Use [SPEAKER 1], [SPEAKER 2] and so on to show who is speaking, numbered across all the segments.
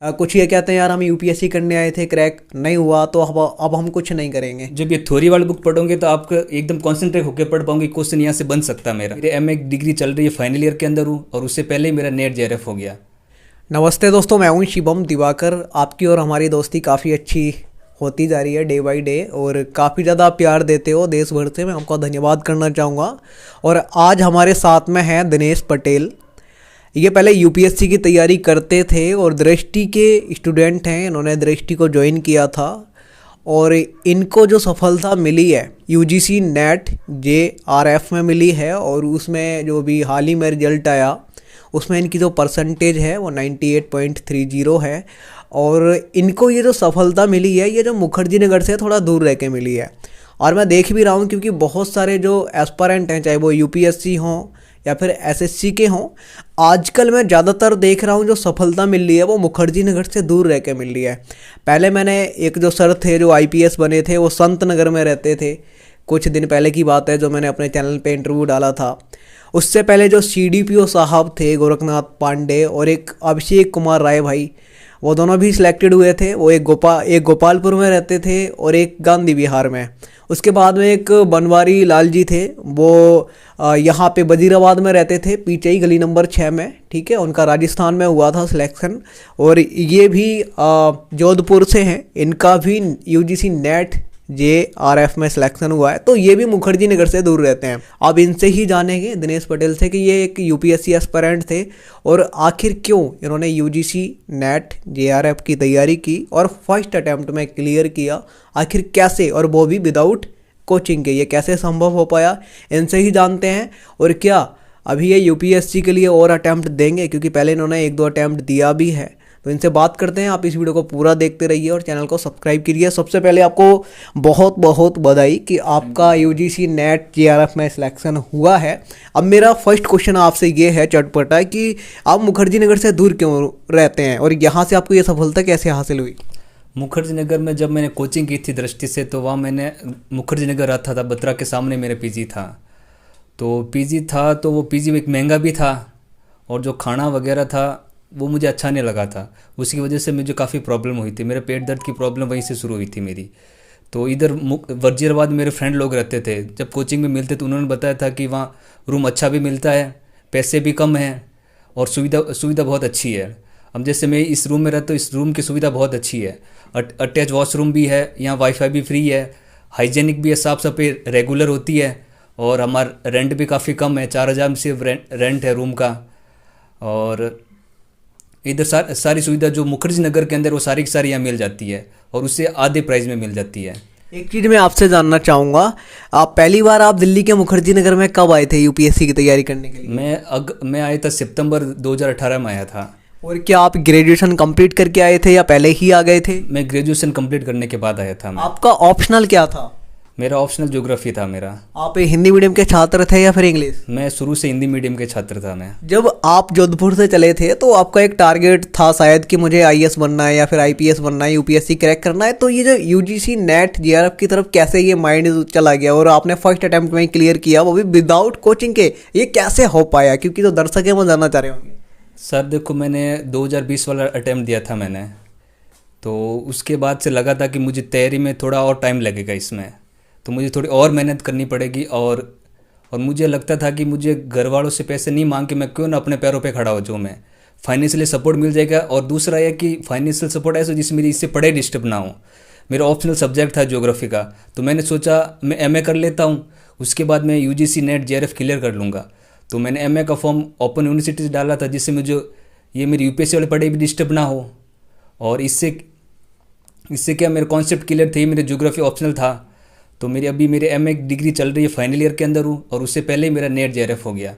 [SPEAKER 1] कुछ ये कहते हैं यार हम यूपीएससी करने आए थे, क्रैक नहीं हुआ तो अब हम कुछ नहीं करेंगे।
[SPEAKER 2] जब ये थ्योरी वाली बुक पढ़ोगे तो आप एकदम कॉन्सेंट्रेट होकर पढ़ पाओगे, क्वेश्चन यहाँ से बन सकता है। मेरे एमए डिग्री चल रही है, फाइनल ईयर के अंदर हूँ और उससे पहले ही मेरा नेट जेआरएफ हो गया।
[SPEAKER 1] नमस्ते दोस्तों, मैं हूं शिवम दिवाकर। आपकी और हमारी दोस्ती काफ़ी अच्छी होती जा रही है डे बाय डे और काफ़ी ज़्यादा प्यार देते हो देश भर से। मैं आपका धन्यवाद करना चाहूँगा। और आज हमारे साथ में हैं दिनेश पटेल। ये पहले यूपीएससी की तैयारी करते थे और दृष्टि के स्टूडेंट हैं। इन्होंने दृष्टि को ज्वाइन किया था और इनको जो सफलता मिली है यूजीसी नेट जेआरएफ में मिली है और उसमें जो भी हाल ही में रिजल्ट आया उसमें इनकी जो परसेंटेज है वो 98.30 है। और इनको ये जो सफलता मिली है ये जो मुखर्जी नगर से थोड़ा दूर रह के मिली है। और मैं देख भी रहा हूँ क्योंकि बहुत सारे जो एस्पायरेंट हैं, चाहे वो यूपीएससी हों या फिर एसएससी के हों, आजकल मैं ज़्यादातर देख रहा हूँ जो सफलता मिल रही है वो मुखर्जी नगर से दूर रह के मिल रही है। पहले मैंने एक जो सर थे जो आईपीएस बने थे वो संत नगर में रहते थे। कुछ दिन पहले की बात है जो मैंने अपने चैनल पे इंटरव्यू डाला था। उससे पहले जो सीडीपीओ साहब थे गोरखनाथ पांडे और एक अभिषेक कुमार राय भाई, वो दोनों भी सिलेक्टेड हुए थे। वो एक गोपालपुर में रहते थे और एक गांधी विहार में। उसके बाद में एक बनवारी लाल जी थे, वो यहाँ पे वजीराबाद में रहते थे, पीछे ही गली नंबर 6 में। ठीक है, उनका राजस्थान में हुआ था सिलेक्शन। और ये भी जोधपुर से हैं, इनका भी यूजीसी नेट जेआरएफ में सिलेक्शन हुआ है। तो ये भी मुखर्जी नगर से दूर रहते हैं। अब इनसे ही जानेंगे दिनेश पटेल से कि ये एक यूपीएससी एस्पिरेंट थे और आखिर क्यों इन्होंने यूजीसी नेट जेआरएफ की तैयारी की और फर्स्ट अटेम्प्ट में क्लियर किया। आखिर कैसे, और वो भी विदाउट कोचिंग के, ये कैसे संभव हो पाया, इनसे ही जानते हैं। और क्या अभी ये यूपीएससी के लिए और अटेम्प्ट देंगे, क्योंकि पहले इन्होंने 1-2 अटेम्प्ट दिया भी है। तो इनसे बात करते हैं। आप इस वीडियो को पूरा देखते रहिए और चैनल को सब्सक्राइब कीजिए। सबसे पहले आपको बहुत बहुत बधाई कि आपका यूजीसी नेट जेआरएफ में सिलेक्शन हुआ है। अब मेरा फर्स्ट क्वेश्चन आपसे ये है चटपटा कि आप मुखर्जी नगर से दूर क्यों रहते हैं और यहाँ से आपको ये सफलता कैसे हासिल हुई?
[SPEAKER 2] मुखर्जी नगर में जब मैंने कोचिंग की थी दृष्टि से, तो वहाँ मैंने मुखर्जी नगर रहता था, बत्रा के सामने मेरा पीजी था। तो पीजी था तो वो पीजी में एक महंगा भी था और जो खाना वगैरह था वो मुझे अच्छा नहीं लगा था। उसकी वजह से मुझे काफ़ी प्रॉब्लम हुई थी। मेरे पेट दर्द की प्रॉब्लम वहीं से शुरू हुई थी मेरी। तो इधर वजीराबाद मेरे फ्रेंड लोग रहते थे, जब कोचिंग में मिलते तो उन्होंने बताया था कि वहाँ रूम अच्छा भी मिलता है, पैसे भी कम हैं और सुविधा बहुत अच्छी है। अब जैसे मैं इस रूम में रहता हूँ, इस रूम की सुविधा बहुत अच्छी है। अटैच वॉशरूम भी है, यहाँ वाईफाई भी फ्री है, हाइजेनिक भी है, साफ़ सफाई रेगुलर होती है और हमारा रेंट भी काफ़ी कम है, 4000 में सिर्फ रेंट है रूम का। और इधर सारी सुविधा जो मुखर्जी नगर के अंदर वो सारी की सारी यहाँ मिल जाती है और उससे आधे प्राइस में मिल जाती है।
[SPEAKER 1] एक चीज़ मैं आपसे जानना चाहूँगा, आप पहली बार आप दिल्ली के मुखर्जी नगर में कब आए थे यूपीएससी की तैयारी करने के लिए?
[SPEAKER 2] मैं आया था सितंबर 2018 में आया था।
[SPEAKER 1] और क्या आप ग्रेजुएशन कंप्लीट करके आए थे या पहले ही आ गए थे?
[SPEAKER 2] मैं ग्रेजुएशन कंप्लीट करने के बाद आया था।
[SPEAKER 1] आपका ऑप्शनल क्या था?
[SPEAKER 2] मेरा ऑप्शनल ज्योग्राफी था मेरा।
[SPEAKER 1] आप हिंदी मीडियम के छात्र थे या फिर इंग्लिश?
[SPEAKER 2] मैं शुरू से हिंदी मीडियम के छात्र था। मैं
[SPEAKER 1] जब आप जोधपुर से चले थे तो आपका एक टारगेट था शायद कि मुझे आईएएस बनना है या फिर आईपीएस बनना है, यूपीएससी क्रैक करना है। तो ये जो यूजीसी नेट जेआरएफ की तरफ कैसे ये माइंड चला गया और आपने फर्स्ट अटेम्प्ट में क्लियर किया, वो भी विदाउट कोचिंग के? ये कैसे हो पाया, क्योंकि जो दर्शक है वो जानना चाह रहे होंगे।
[SPEAKER 2] सर देखो, मैंने 2020 वाला अटेम्प्ट दिया था मैंने, तो उसके बाद से लगा था कि मुझे तैयारी में थोड़ा और टाइम लगेगा, इसमें तो मुझे थोड़ी और मेहनत करनी पड़ेगी। और मुझे लगता था कि मुझे घर वालों से पैसे नहीं मांग के मैं क्यों ना अपने पैरों पे खड़ा हो जाऊँ, मैं फाइनेंशियली सपोर्ट मिल जाएगा। और दूसरा यह कि फाइनेंशियल सपोर्ट ऐसा जिससे मेरी इससे पढ़ाई डिस्टर्ब ना हो। मेरा ऑप्शनल सब्जेक्ट था ज्योग्राफी का, तो मैंने सोचा मैं एमए कर लेता हूँ, उसके बाद मैं यूजीसी नेट जेआरएफ क्लियर कर लूँगा। तो मैंने एमए का फॉर्म ओपन यूनिवर्सिटी से डाला था, जिससे मुझे ये मेरी यूपीएससी वाली पढ़ाई भी डिस्टर्ब ना हो। और इससे क्या मेरा कॉन्सेप्ट क्लियर थे, मेरे ज्योग्राफी ऑप्शनल था। तो मेरी मेरे एमए डिग्री चल रही है, फाइनल ईयर के अंदर हूँ और उससे पहले ही मेरा नेट जेआरएफ हो गया।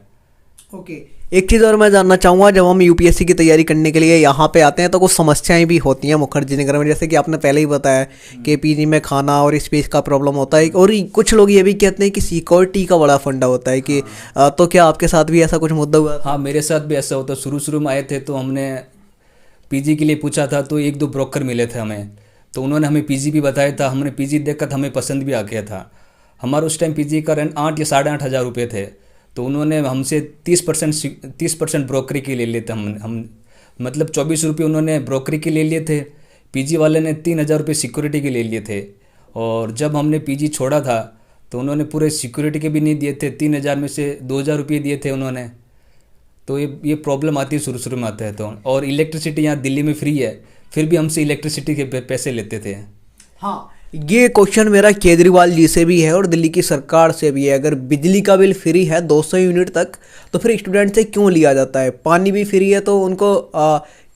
[SPEAKER 1] ओके, एक चीज़ और मैं जानना चाहूँगा, जब हम यूपीएससी की तैयारी करने के लिए यहाँ पे आते हैं तो कुछ समस्याएं भी होती हैं मुखर्जी नगर में, जैसे कि आपने पहले ही बताया कि पीजी में खाना और स्पेस का प्रॉब्लम होता है। और कुछ लोग ये भी कहते हैं कि सिक्योरिटी का बड़ा फंडा होता है कि तो क्या आपके साथ भी ऐसा कुछ मुद्दा हुआ?
[SPEAKER 2] हाँ, मेरे साथ भी ऐसा होता। शुरू में आए थे तो हमने पीजी के लिए पूछा था, तो 1-2 ब्रोकर मिले थे हमें, तो उन्होंने हमें पीजी भी बताया था। हमने पीजी देखकर हमें पसंद भी आ गया था। हमारा उस टाइम पीजी का रेंट 8 या 8.5 हज़ार रुपये थे। तो उन्होंने हमसे 30% ब्रोकरी के ले लेते हम मतलब 24 रुपये उन्होंने ब्रोकरी के ले लिए थे, पीजी वाले ने 3,000 रुपये सिक्योरिटी के ले लिए थे। और जब हमने पीजी छोड़ा था तो उन्होंने पूरे सिक्योरिटी के भी नहीं दिए थे, 3,000 में से 2,000 रुपये दिए थे उन्होंने। तो ये प्रॉब्लम आती है शुरू शुरू में आता है तो। और इलेक्ट्रिसिटी यहाँ दिल्ली में फ्री है, फिर भी हमसे इलेक्ट्रिसिटी के पैसे लेते थे।
[SPEAKER 1] हाँ, ये क्वेश्चन मेरा केजरीवाल जी से भी है और दिल्ली की सरकार से भी है। अगर बिजली का बिल फ्री है 200 यूनिट तक, तो फिर स्टूडेंट से क्यों लिया जाता है? पानी भी फ्री है तो उनको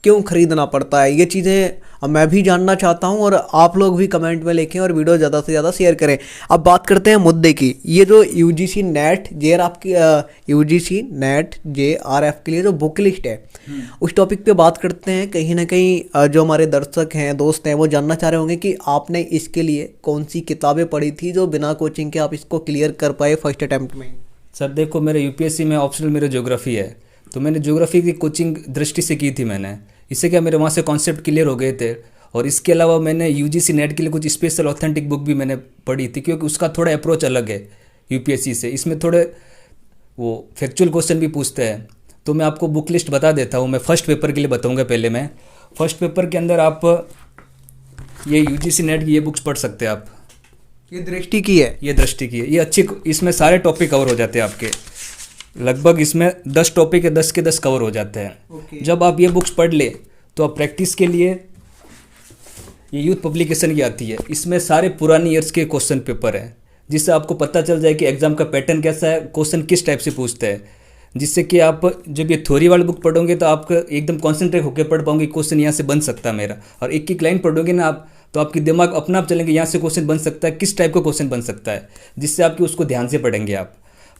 [SPEAKER 1] क्यों खरीदना पड़ता है? ये चीज़ें मैं भी जानना चाहता हूँ और आप लोग भी कमेंट में लिखें और वीडियो ज़्यादा से ज़्यादा शेयर करें। अब बात करते हैं मुद्दे की। ये जो यूजीसी नेट जेआरएफ की यूजीसी नेट जेआरएफ के लिए जो बुक लिस्ट है, उस टॉपिक पे बात करते हैं। कहीं ना कहीं जो हमारे दर्शक हैं, दोस्त हैं, वो जानना चाह रहे होंगे कि आपने इसके लिए कौन सी किताबें पढ़ी थी जो बिना कोचिंग के आप इसको क्लियर कर पाए फर्स्ट अटैम्प्ट में।
[SPEAKER 2] सर देखो, मेरे यूपीएससी में ऑप्शनल मेरा ज्योग्राफी है, तो मैंने ज्योग्राफी की कोचिंग दृष्टि से की थी मैंने। इससे क्या मेरे वहाँ से कॉन्सेप्ट क्लियर हो गए थे। और इसके अलावा मैंने यूजीसी नेट के लिए कुछ स्पेशल ऑथेंटिक बुक भी मैंने पढ़ी थी, क्योंकि उसका थोड़ा अप्रोच अलग है यूपीएससी से। इसमें थोड़े वो फैक्चुअल क्वेश्चन भी पूछते हैं। तो मैं आपको बुक लिस्ट बता देता हूँ। मैं फर्स्ट पेपर के लिए बताऊँगा। पहले मैं फर्स्ट पेपर के अंदर आप ये यूजीसी नेट की ये बुक्स पढ़ सकते हैं आप।
[SPEAKER 1] ये दृष्टि की है,
[SPEAKER 2] ये दृष्टि की है। ये अच्छी, इसमें सारे टॉपिक कवर हो जाते हैं आपके। लगभग इसमें 10 टॉपिक है, 10 के 10 कवर हो जाते हैं। जब आप ये बुक्स पढ़ ले तो आप प्रैक्टिस के लिए ये यूथ पब्लिकेशन की आती है। इसमें सारे पुरानी ईयर्स के क्वेश्चन पेपर है, जिससे आपको पता चल जाए कि एग्जाम का पैटर्न कैसा है, क्वेश्चन किस टाइप से पूछते हैं। जिससे कि आप जब ये थ्योरी वाली बुक पढ़ोगे तो आप एकदम कॉन्सेंट्रेट होकर पढ़ पाओगे, क्वेश्चन यहाँ से बन सकता है मेरा। और एक एक लाइन पढ़ोगे ना आप, तो आपकी दिमाग अपना आप चलेंगे, यहाँ से क्वेश्चन बन सकता है, किस टाइप का क्वेश्चन बन सकता है, जिससे आपकी उसको ध्यान से पढ़ेंगे आप।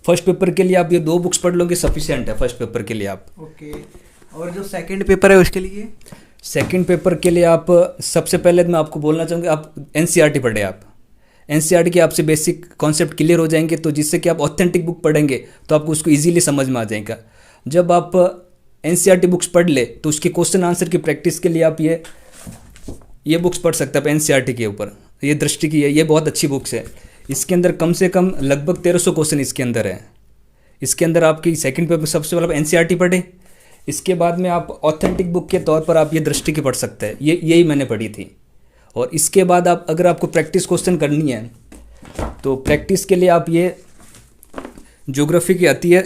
[SPEAKER 2] फर्स्ट पेपर के लिए आप ये 2 बुक्स पढ़ लोगे, सफिशिएंट है फर्स्ट पेपर के लिए आप।
[SPEAKER 1] ओके। और जो सेकंड पेपर है उसके लिए?
[SPEAKER 2] सेकंड पेपर के लिए आप सबसे पहले मैं आपको बोलना चाहूँगा, आप एनसीईआरटी पढ़े। आप एनसीईआरटी के आपसे बेसिक कॉन्सेप्ट क्लियर हो जाएंगे, तो जिससे कि आप ऑथेंटिक बुक पढ़ेंगे तो आपको उसको इजीली समझ में आ जाएगा। जब आप एनसीईआरटी बुक्स पढ़ ले तो उसके क्वेश्चन आंसर की प्रैक्टिस के लिए आप ये बुक्स पढ़ सकते हैं। आप एनसीईआरटी के ऊपर ये दृष्टि की है, ये बहुत अच्छी बुक्स है। इसके अंदर कम से कम लगभग 1300 क्वेश्चन इसके अंदर है। इसके अंदर आपकी सेकंड पेपर सबसे पहले आप एनसीईआरटी पढ़े, इसके बाद में आप ऑथेंटिक बुक के तौर पर आप ये दृष्टि की पढ़ सकते हैं। यही मैंने पढ़ी थी। और इसके बाद आप अगर आपको प्रैक्टिस क्वेश्चन करनी है तो प्रैक्टिस के लिए आप ये ज्योग्राफी की आती है,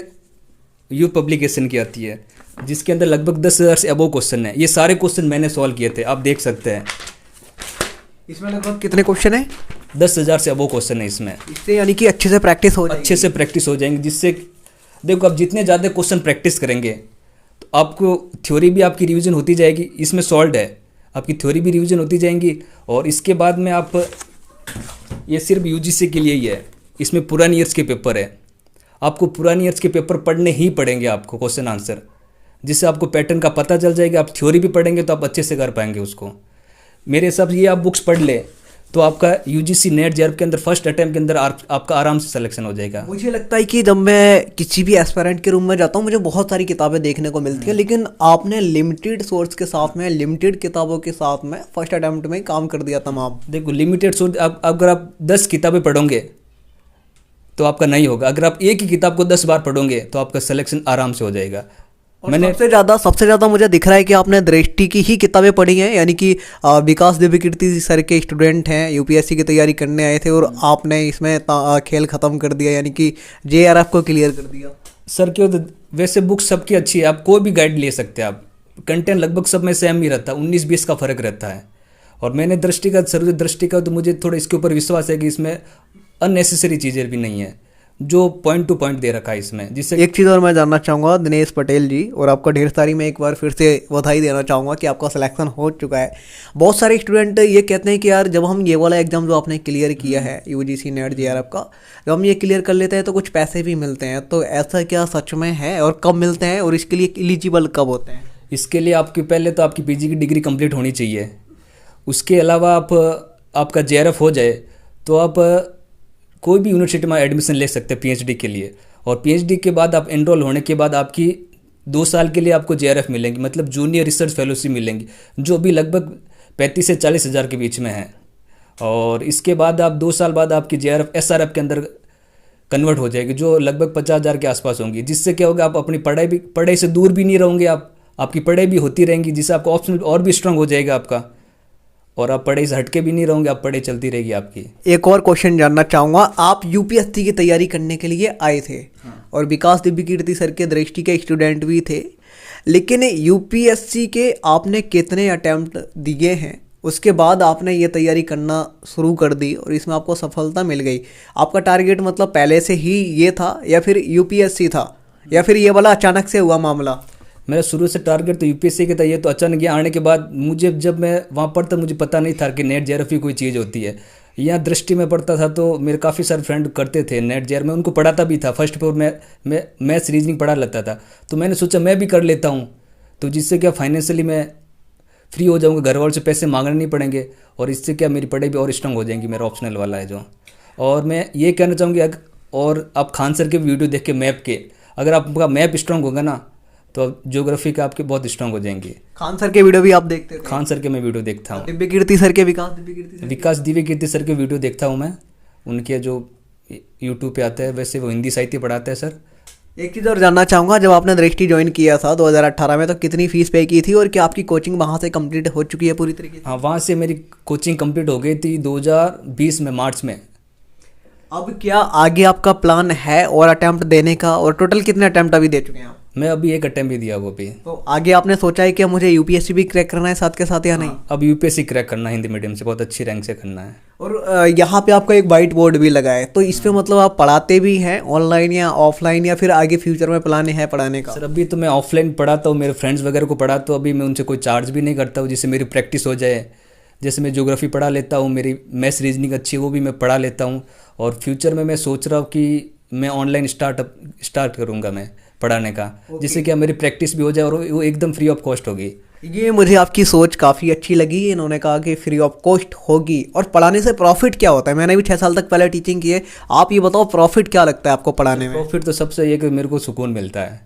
[SPEAKER 2] यूथ पब्लिकेशन की आती है, जिसके अंदर लगभग 10,000 से अबव क्वेश्चन है। ये सारे क्वेश्चन मैंने सॉल्व किए थे, आप देख सकते हैं।
[SPEAKER 1] इसमें लगभग कितने क्वेश्चन है?
[SPEAKER 2] 10,000 से अबव क्वेश्चन है इसमें।
[SPEAKER 1] इससे यानी कि अच्छे से प्रैक्टिस हो जाएगी।
[SPEAKER 2] अच्छे से प्रैक्टिस हो जाएंगे, जिससे देखो आप जितने ज़्यादा क्वेश्चन प्रैक्टिस करेंगे तो आपको थ्योरी भी आपकी रिवीजन होती जाएगी। इसमें सॉल्व है, आपकी थ्योरी भी रिवीजन होती जाएंगी। और इसके बाद में आप ये सिर्फ यूजीसी के लिए ही है, इसमें पुरानी ईयर्स के पेपर है। आपको पुरानी ईयर्स के पेपर पढ़ने ही पड़ेंगे, आपको क्वेश्चन आंसर, जिससे आपको पैटर्न का पता चल जाएगा। आप थ्योरी भी पढ़ेंगे तो आप अच्छे से कर पाएंगे उसको। मेरे हिसाब से ये आप बुक्स पढ़ ले तो आपका यूजीसी नेट जेआरएफ के अंदर फर्स्ट अटैम्प्ट के अंदर आपका आराम से सिलेक्शन हो जाएगा।
[SPEAKER 1] मुझे लगता है कि जब मैं किसी भी एस्पायरेंट के रूम में जाता हूँ, मुझे बहुत सारी किताबें देखने को मिलती हैं, लेकिन आपने लिमिटेड सोर्स के साथ में, लिमिटेड किताबों के साथ में फर्स्ट अटैम्प्ट में काम कर दिया तमाम।
[SPEAKER 2] देखो लिमिटेड सोर्स, अगर आप 10 किताबें पढ़ोगे तो आपका नहीं होगा। अगर आप एक ही किताब को 10 बार पढ़ोगे तो आपका सिलेक्शन आराम से हो जाएगा।
[SPEAKER 1] मैंने सबसे ज़्यादा मुझे दिख रहा है कि आपने दृष्टि की ही किताबें पढ़ी हैं, यानी कि विकास दिव्यकीर्ति सर के स्टूडेंट हैं, यूपीएससी की तैयारी करने आए थे और आपने इसमें खेल ख़त्म कर दिया, यानी कि जेआरएफ को क्लियर कर दिया।
[SPEAKER 2] सर क्यों? तो वैसे बुक्स सबकी अच्छी है, आप कोई भी गाइड ले सकते हैं। आप कंटेंट लगभग सब में सेम ही रहता है, 19-20 का फ़र्क रहता है। और मैंने दृष्टि का तो मुझे थोड़ा इसके ऊपर विश्वास है कि इसमें अननेसेसरी चीज़ें भी नहीं है, जो पॉइंट टू पॉइंट दे रखा है इसमें। जिससे
[SPEAKER 1] एक चीज़ और मैं जानना चाहूँगा दिनेश पटेल जी, और आपका ढेर सारी मैं एक बार फिर से बधाई देना चाहूँगा कि आपका सिलेक्शन हो चुका है। बहुत सारे स्टूडेंट ये कहते हैं कि यार जब हम ये वाला एग्जाम जो आपने क्लियर किया है यूजीसी नेट जेआरएफ का, जब हम ये क्लियर कर लेते हैं तो कुछ पैसे भी मिलते हैं, तो ऐसा क्या सच में है और कब मिलते हैं और इसके लिए एलिजिबल कब होते हैं?
[SPEAKER 2] इसके लिए आपकी पहले तो आपकी पीजी की डिग्री कंप्लीट होनी चाहिए। उसके अलावा आपका जेआरएफ हो जाए तो आप कोई भी यूनिवर्सिटी में एडमिशन ले सकते हैं पीएचडी के लिए। और पीएचडी के बाद आप एनरोल होने के बाद आपकी 2 साल के लिए आपको जेआरएफ मिलेंगी, मतलब जूनियर रिसर्च फेलोशिप मिलेंगी, जो भी लगभग 35 से 40 हज़ार के बीच में है। और इसके बाद आप 2 साल बाद आपकी जेआरएफ एसआरएफ के अंदर कन्वर्ट हो जाएगी, जो लगभग 50 हज़ार के आसपास होंगी। जिससे क्या होगा, आप अपनी पढ़ाई से दूर भी नहीं रहोगे, आपकी पढ़ाई भी होती रहेंगी, जिससे आपका ऑप्शन और भी स्ट्रांग हो जाएगा आपका, और आप पढ़ाई से हटके भी नहीं रहोगे, आप पढ़ाई चलती रहेगी आपकी।
[SPEAKER 1] एक और क्वेश्चन जानना चाहूँगा, आप यूपीएससी की तैयारी करने के लिए आए थे और विकास दिव्य कीर्ति सर के दृष्टि के स्टूडेंट भी थे, लेकिन यूपीएससी के आपने कितने अटैम्प्ट दिए हैं, उसके बाद आपने ये तैयारी करना शुरू कर दी और इसमें आपको सफलता मिल गई? आपका टारगेट मतलब पहले से ही ये था या फिर यूपीएससी था, या फिर ये वाला अचानक से हुआ मामला?
[SPEAKER 2] मेरा शुरू से टारगेट तो यूपीएससी का था, ये तो अचानक यहाँ आने के बाद मुझे, जब मैं वहाँ पढ़ता मुझे पता नहीं था कि नेट जेआरएफ कोई चीज़ होती है। यहाँ दृष्टि में पढ़ता था तो मेरे काफ़ी सारे फ्रेंड करते थे नेट जेआर, मैं उनको पढ़ाता भी था। फर्स्ट पेपर मैं मैथ्स रीजनिंग पढ़ा लेता था, तो मैंने सोचा मैं भी कर लेता हूँ, तो जिससे क्या फाइनेंशियली मैं फ्री हो जाऊँगा, घर वालों से पैसे मांगने नहीं पड़ेंगे, और इससे क्या मेरी पढ़ाई भी और स्ट्रांग हो जाएंगी। मेरा ऑप्शनल वाला है जो। और मैं ये कहना चाहूँगी, और आप खान सर के वीडियो देख के मैप के, अगर आपका मैप स्ट्रांग होगा ना तो ज्योग्राफी का आपके बहुत स्ट्रांग हो जाएंगे।
[SPEAKER 1] खान सर के वीडियो भी आप देखते थे?
[SPEAKER 2] खान सर के मैं वीडियो देखता हूँ।
[SPEAKER 1] दिव्य कीर्ति सर के, विकास
[SPEAKER 2] दिव्य कीर्ति सर के वीडियो देखता हूँ मैं, उनके जो यूट्यूब पे आते हैं। वैसे वो हिंदी साहित्य पढ़ाते हैं सर।
[SPEAKER 1] एक चीज़ और जानना चाहूँगा, जब आपने दृष्टि ज्वाइन किया था 2018 में, तो कितनी फीस पे की थी और क्या आपकी कोचिंग वहाँ से कंप्लीट हो चुकी है पूरी तरीके से?
[SPEAKER 2] हाँ, वहाँ से मेरी कोचिंग कंप्लीट हो गई थी 2020 में, मार्च में।
[SPEAKER 1] अब क्या आगे आपका प्लान है और अटेम्प्ट देने का, और टोटल कितने अटेम्प्ट अभी दे चुके हैं आप?
[SPEAKER 2] मैं अभी एक अटेम्प्ट भी दिया वो भी।
[SPEAKER 1] तो आगे आपने सोचा है कि मुझे यूपीएससी भी क्रैक करना है साथ के साथ, या नहीं?
[SPEAKER 2] अब यूपीएससी क्रैक करना है, हिंदी मीडियम से बहुत अच्छी रैंक से करना है।
[SPEAKER 1] और यहाँ पे आपका एक वाइट बोर्ड भी लगा है, तो इस पे मतलब आप पढ़ाते भी हैं ऑनलाइन या ऑफलाइन, या फिर आगे फ्यूचर में प्लान है पढ़ाने का?
[SPEAKER 2] सर अभी तो मैं ऑफलाइन पढ़ाता हूँ, मेरे फ्रेंड्स वगैरह को पढ़ाता हूँ। अभी मैं उनसे कोई चार्ज भी नहीं करता हूँ, जिससे मेरी प्रैक्टिस हो जाए। जैसे मैं ज्योग्राफी पढ़ा लेता हूँ, मेरी मैथ्स रीजनिंग अच्छी है, वो भी मैं पढ़ा लेता हूँ। और फ्यूचर में मैं सोच रहा हूँ कि मैं ऑनलाइन स्टार्ट करूँगा मैं पढ़ाने का, जिससे कि मेरी प्रैक्टिस भी हो जाए और वो एकदम फ्री ऑफ कॉस्ट होगी।
[SPEAKER 1] ये मुझे आपकी सोच काफ़ी अच्छी लगी। इन्होंने कहा कि फ्री ऑफ कॉस्ट होगी, और पढ़ाने से प्रॉफिट क्या होता है? मैंने भी 6 साल तक पहले टीचिंग की है, आप ये बताओ प्रॉफिट क्या लगता है आपको पढ़ाने में?
[SPEAKER 2] प्रॉफिट तो सबसे ये कि मेरे को सुकून मिलता है,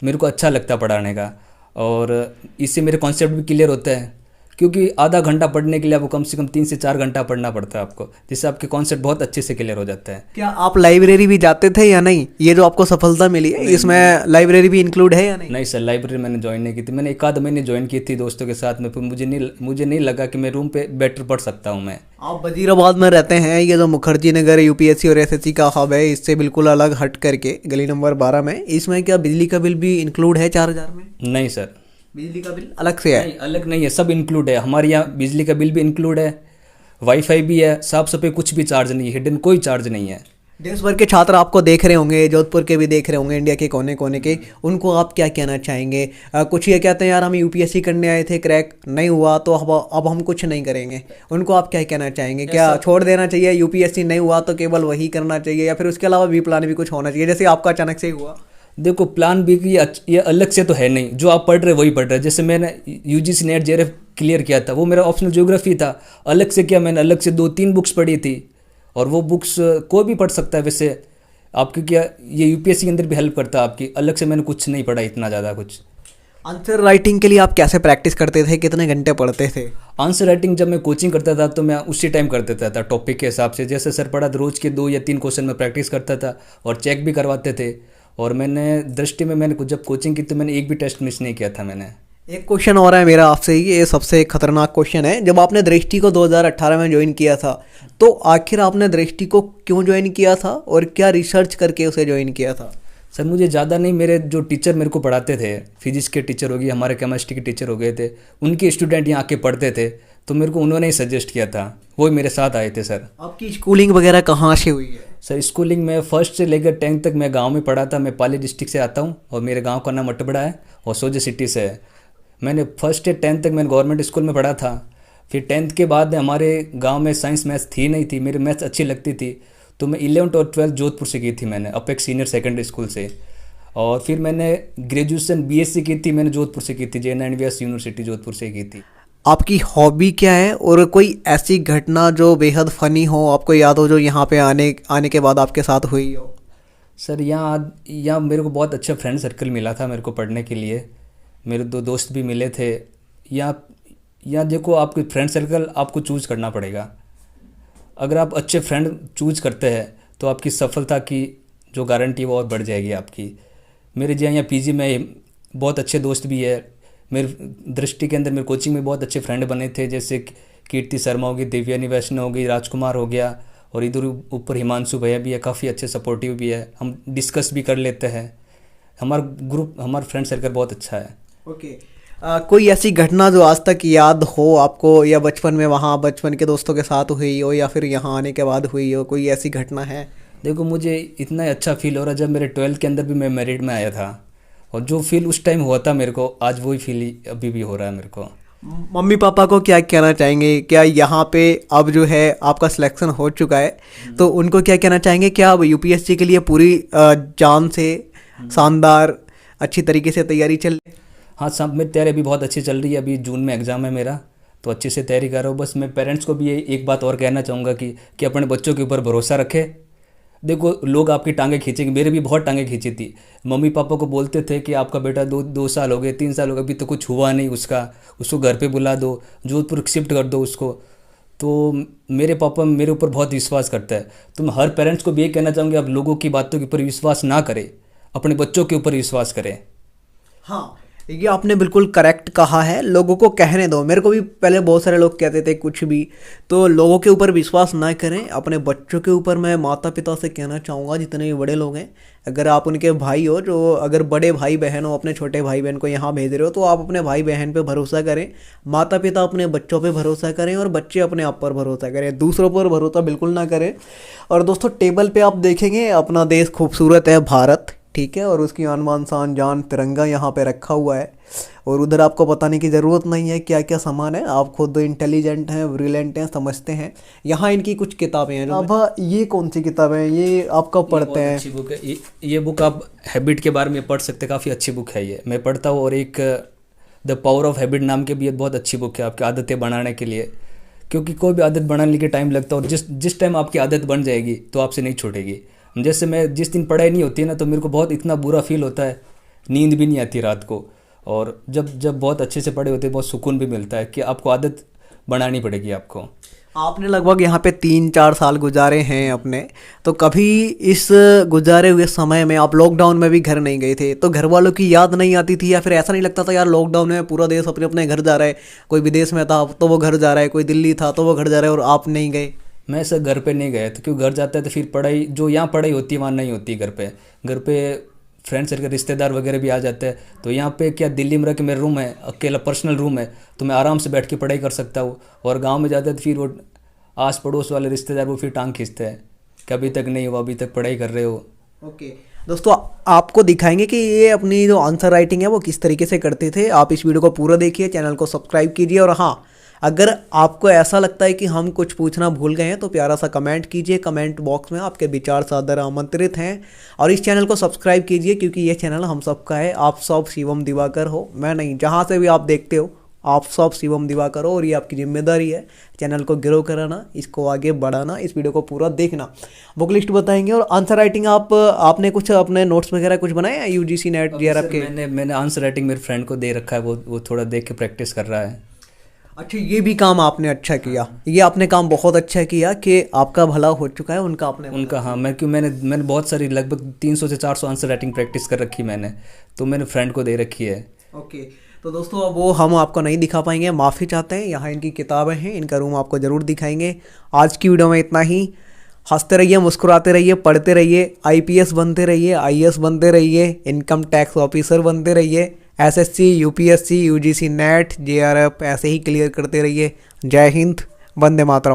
[SPEAKER 2] मेरे को अच्छा लगता है पढ़ाने का, और इससे मेरे कॉन्सेप्ट भी क्लियर होते हैं। क्योंकि आधा घंटा पढ़ने के लिए आपको कम से कम 3 से 4 घंटा पढ़ना पड़ता है आपको, जिससे आपके कॉन्सेप्ट बहुत अच्छे से क्लियर हो जाता है।
[SPEAKER 1] क्या आप लाइब्रेरी भी जाते थे या नहीं? ये जो आपको सफलता मिली है, इसमें लाइब्रेरी भी इंक्लूड है या नहीं?
[SPEAKER 2] नहीं सर, लाइब्रेरी मैंने ज्वाइन नहीं की थी। मैंने 1 आध महीने ज्वाइन की थी दोस्तों के साथ में, फिर मुझे नहीं लगा कि मैं रूम पे बेटर पढ़ सकता हूँ मैं।
[SPEAKER 1] आप वजीराबाद में रहते हैं, ये जो मुखर्जी नगर यूपीएससी और एसएससी का हब है, इससे बिल्कुल अलग हट करके गली नंबर 12 में, इसमें क्या बिजली का बिल भी इंक्लूड है 4000 में?
[SPEAKER 2] नहीं सर,
[SPEAKER 1] बिजली का बिल अलग से है?
[SPEAKER 2] नहीं, अलग नहीं है, सब इंक्लूड है। हमारे यहाँ बिजली का बिल भी इंक्लूड है, वाईफाई भी है, साफ सफाई कुछ भी चार्ज नहीं है, हिडन कोई चार्ज नहीं है।
[SPEAKER 1] देश भर के छात्र आपको देख रहे होंगे, जोधपुर के भी देख रहे होंगे, इंडिया के कोने कोने के, उनको आप क्या कहना चाहेंगे? कुछ ये कहते हैं यार हम यूपीएससी करने आए थे, क्रैक नहीं हुआ तो अब हम कुछ नहीं करेंगे, उनको आप क्या कहना चाहेंगे? क्या छोड़ देना चाहिए, यूपीएससी नहीं हुआ तो केवल वही करना चाहिए, या फिर उसके अलावा भी प्लान भी कुछ होना चाहिए, जैसे आपका अचानक से हुआ?
[SPEAKER 2] देखो, प्लान बी की ये अलग से तो है नहीं, जो आप पढ़ रहे वही पढ़ रहे। जैसे मैंने यूजीसी नेट जेआरएफ क्लियर किया था, वो मेरा ऑप्शनल ज्योग्राफी था। अलग से क्या, मैंने अलग से 2-3 बुक्स पढ़ी थी, और वो बुक्स कोई भी पढ़ सकता है वैसे। आपकी क्या ये यूपीएससी के अंदर भी हेल्प करता है आपकी। अलग से मैंने कुछ नहीं पढ़ा इतना ज़्यादा कुछ।
[SPEAKER 1] आंसर राइटिंग के लिए आप कैसे प्रैक्टिस करते थे, कितने घंटे पढ़ते थे?
[SPEAKER 2] आंसर राइटिंग जब मैं कोचिंग करता था तो मैं उसी टाइम कर देता था, टॉपिक के हिसाब से। जैसे सर पढ़ा तो रोज़ के 2 या 3 क्वेश्चन में प्रैक्टिस करता था, और चेक भी करवाते थे। और मैंने दृष्टि में मैंने जब कोचिंग की तो मैंने एक भी टेस्ट मिस नहीं किया था मैंने।
[SPEAKER 1] एक क्वेश्चन और है मेरा आपसे, ये सबसे खतरनाक क्वेश्चन है। जब आपने दृष्टि को 2018 में ज्वाइन किया था, तो आखिर आपने दृष्टि को क्यों ज्वाइन किया था और क्या रिसर्च करके उसे ज्वाइन किया था?
[SPEAKER 2] सर मुझे ज़्यादा नहीं, मेरे जो टीचर मेरे को पढ़ाते थे, फिजिक्स के टीचर हो गए, हमारे केमिस्ट्री के टीचर हो गए थे, उनके स्टूडेंट यहाँ आके पढ़ते थे, तो मेरे को उन्होंने ही सजेस्ट किया था, वो मेरे साथ आए थे सर।
[SPEAKER 1] आपकी स्कूलिंग वगैरह कहाँ से हुई है?
[SPEAKER 2] सर स्कूलिंग में 1st से लेकर 10th तक मैं गांव में पढ़ा था। मैं पाली डिस्ट्रिक्ट से आता हूं, और मेरे गांव का नाम अटबड़ा है, और सोजे सिटी से है। मैंने 1st से 10th तक मैंने गवर्नमेंट स्कूल में पढ़ा था। फिर 10th के बाद हमारे गांव में साइंस मैथ्स थी नहीं थी, मेरी मैथ्स अच्छी लगती थी, तो मैं 11th और 12th जोधपुर से की थी मैंने, अपेक्स सीनियर सेकेंडरी स्कूल से। और फिर मैंने ग्रेजुएशन बीएससी की थी, मैंने जोधपुर से की थी, JNVS यूनिवर्सिटी जोधपुर से की थी।
[SPEAKER 1] आपकी हॉबी क्या है, और कोई ऐसी घटना जो बेहद फ़नी हो, आपको याद हो, जो यहाँ पे आने के बाद आपके साथ हुई हो?
[SPEAKER 2] सर यहाँ मेरे को बहुत अच्छा फ्रेंड सर्कल मिला था मेरे को पढ़ने के लिए। मेरे 2 दोस्त भी मिले थे। यहाँ देखो, आपके फ्रेंड सर्कल आपको चूज़ करना पड़ेगा। अगर आप अच्छे फ्रेंड चूज़ करते हैं तो आपकी सफलता की जो गारंटी वो और बढ़ जाएगी आपकी। मेरे जी यहाँ पीजी में बहुत अच्छे दोस्त भी है। मेरे दृष्टि के अंदर मेरे कोचिंग में बहुत अच्छे फ्रेंड बने थे, जैसे कीर्ति शर्मा होगी, दिव्यानी वैष्णव होगी, राजकुमार हो गया, और इधर ऊपर हिमांशु भैया भी है, काफ़ी अच्छे सपोर्टिव भी है, हम डिस्कस भी कर लेते हैं। हमारा ग्रुप, हमारा फ्रेंड सर्कल बहुत अच्छा है।
[SPEAKER 1] ओके। कोई ऐसी घटना जो आज तक याद हो आपको, या बचपन में वहाँ बचपन के दोस्तों के साथ हुई हो, या फिर यहाँ आने के बाद हुई हो, कोई ऐसी घटना है?
[SPEAKER 2] देखो, मुझे इतना अच्छा फील हो रहा है, जब मेरे 12th के अंदर भी मैं मेरिट में आया था, और जो फील उस टाइम हुआ था मेरे को, आज वही फील अभी भी हो रहा है मेरे को।
[SPEAKER 1] मम्मी पापा को क्या कहना चाहेंगे? क्या यहाँ पे अब जो है आपका सिलेक्शन हो चुका है, तो उनको क्या कहना चाहेंगे? क्या अब यूपीएससी के लिए पूरी जान से शानदार अच्छी तरीके से तैयारी चल?
[SPEAKER 2] हाँ, सब मेरी तैयारी अभी बहुत अच्छी चल रही है। अभी जून में एग्ज़ाम है मेरा, तो अच्छे से तैयारी कर रहा हूँ। बस मैं पेरेंट्स को भी एक बात और कहना चाहूँगा कि अपने बच्चों के ऊपर भरोसा रखें। देखो, लोग आपकी टांगें खींचेंगे, मेरे भी बहुत टांगें खींची थी। मम्मी पापा को बोलते थे कि आपका बेटा 2 साल हो गए, 3 साल हो गए, अभी तो कुछ हुआ नहीं उसको घर पे बुला दो, जोधपुर शिफ्ट कर दो उसको। तो मेरे पापा मेरे ऊपर बहुत विश्वास करता है। तो मैं हर पेरेंट्स को भी ये कहना चाहूँगी, आप लोगों की बातों के ऊपर विश्वास ना करें, अपने बच्चों के ऊपर विश्वास करें।
[SPEAKER 1] हाँ, ये आपने बिल्कुल करेक्ट कहा है। लोगों को कहने दो। मेरे को भी पहले बहुत सारे लोग कहते थे कुछ भी, तो लोगों के ऊपर विश्वास ना करें, अपने बच्चों के ऊपर। मैं माता पिता से कहना चाहूँगा, जितने भी बड़े लोग हैं, अगर आप उनके भाई हो, जो अगर बड़े भाई बहन हो, अपने छोटे भाई बहन को यहाँ भेज रहे हो, तो आप अपने भाई बहन पे भरोसा करें। माता पिता अपने बच्चों पे भरोसा करें, और बच्चे अपने आप पर भरोसा करें, दूसरों पर भरोसा बिल्कुल ना करें। और दोस्तों, टेबल पे आप देखेंगे अपना देश खूबसूरत है, भारत, ठीक है, और उसकी आन बान शान जान तिरंगा यहाँ पे रखा हुआ है। और उधर आपको बताने की ज़रूरत नहीं है क्या क्या सामान है, आप खुद इंटेलिजेंट हैं, ब्रिलियंट हैं, समझते हैं। यहाँ इनकी कुछ किताबें हैं। अब ये कौन सी किताबें हैं, ये आप कब पढ़ते हैं?
[SPEAKER 2] अच्छी बुक है ये बुक, आप हैबिट के बारे में पढ़ सकते हैं, काफ़ी अच्छी बुक है ये, मैं पढ़ता हूँ। और एक द पावर ऑफ हैबिट नाम की भी ये बहुत अच्छी बुक है आपकी आदतें बनाने के लिए, क्योंकि कोई भी आदत बनाने के टाइम लगता है, और जिस टाइम आपकी आदत बन जाएगी तो आपसे नहीं छूटेगी। जैसे मैं जिस दिन पढ़ाई नहीं होती है ना, तो मेरे को बहुत इतना बुरा फील होता है, नींद भी नहीं आती रात को। और जब बहुत अच्छे से पढ़े होते हैं, बहुत सुकून भी मिलता है कि आपको आदत बनानी पड़ेगी आपको।
[SPEAKER 1] आपने लगभग यहाँ पे 3-4 साल गुजारे हैं अपने, तो कभी इस गुजारे हुए समय में आप लॉकडाउन में भी घर नहीं गए थे, तो घर वालों की याद नहीं आती थी, या फिर ऐसा नहीं लगता था यार लॉकडाउन में पूरा देश अपने अपने घर जा रहा है, कोई विदेश में था तो वो घर जा रहा है, कोई दिल्ली था तो वो घर जा रहा है, और आप नहीं गए?
[SPEAKER 2] मैं सर घर पे नहीं गया, तो क्यों घर जाता है तो फिर पढ़ाई, जो यहाँ पढ़ाई होती है वहाँ नहीं होती। घर पे फ्रेंड सर्कल, रिश्तेदार वगैरह भी आ जाते हैं, तो यहाँ पे क्या, दिल्ली में रह के मेरा रूम है, अकेला पर्सनल रूम है, तो मैं आराम से बैठ के पढ़ाई कर सकता हूँ। और गांव में जाता है तो फिर वो आस पड़ोस वाले रिश्तेदार वो फिर टांग खींचते हैं कि अभी तक नहीं हुआ, अभी तक पढ़ाई कर रहे हो।
[SPEAKER 1] ओके दोस्तों, आपको दिखाएंगे कि ये अपनी जो आंसर राइटिंग है वो किस तरीके से करते थे। आप इस वीडियो को पूरा देखिए, चैनल को सब्सक्राइब कीजिए, और हाँ, अगर आपको ऐसा लगता है कि हम कुछ पूछना भूल गए हैं तो प्यारा सा कमेंट कीजिए। कमेंट बॉक्स में आपके विचार सादर आमंत्रित हैं। और इस चैनल को सब्सक्राइब कीजिए, क्योंकि ये चैनल हम सबका है। आप सब शिवम दिवाकर हो, मैं नहीं, जहाँ से भी आप देखते हो आप सब शिवम दिवाकर हो, और ये आपकी जिम्मेदारी है चैनल को ग्रो कराना, इसको आगे बढ़ाना। इस वीडियो को पूरा देखना। बुक लिस्ट बताएंगे, और आंसर राइटिंग आपने कुछ अपने नोट्स वगैरह कुछ बनाए हैं यूजीसी नेट जेआरएफ के?
[SPEAKER 2] मैंने आंसर राइटिंग मेरे फ्रेंड को दे रखा है, वो थोड़ा देख के प्रैक्टिस कर रहा है।
[SPEAKER 1] अच्छा, ये भी काम आपने अच्छा किया, ये आपने काम बहुत अच्छा किया कि आपका भला हो चुका है, उनका आपने
[SPEAKER 2] उनका, हाँ, मैंने बहुत सारी, लगभग 300 से 400 आंसर राइटिंग प्रैक्टिस कर रखी मैंने, तो मैंने फ्रेंड को दे रखी है।
[SPEAKER 1] ओके, तो दोस्तों अब वो हम आपको नहीं दिखा पाएंगे, माफ़ी चाहते हैं। यहाँ इनकी किताबें हैं, इनका रूम आपको ज़रूर दिखाएंगे। आज की वीडियो में इतना ही। हंसते रहिए, मुस्कुराते रहिए, पढ़ते रहिए, आईपीएस बनते रहिए, आईएएस बनते रहिए, इनकम टैक्स ऑफिसर बनते रहिए, SSC, UPSC, UGC net, JRF ऐसे ही क्लियर करते रहिए। जय हिंद, वंदे मातरम।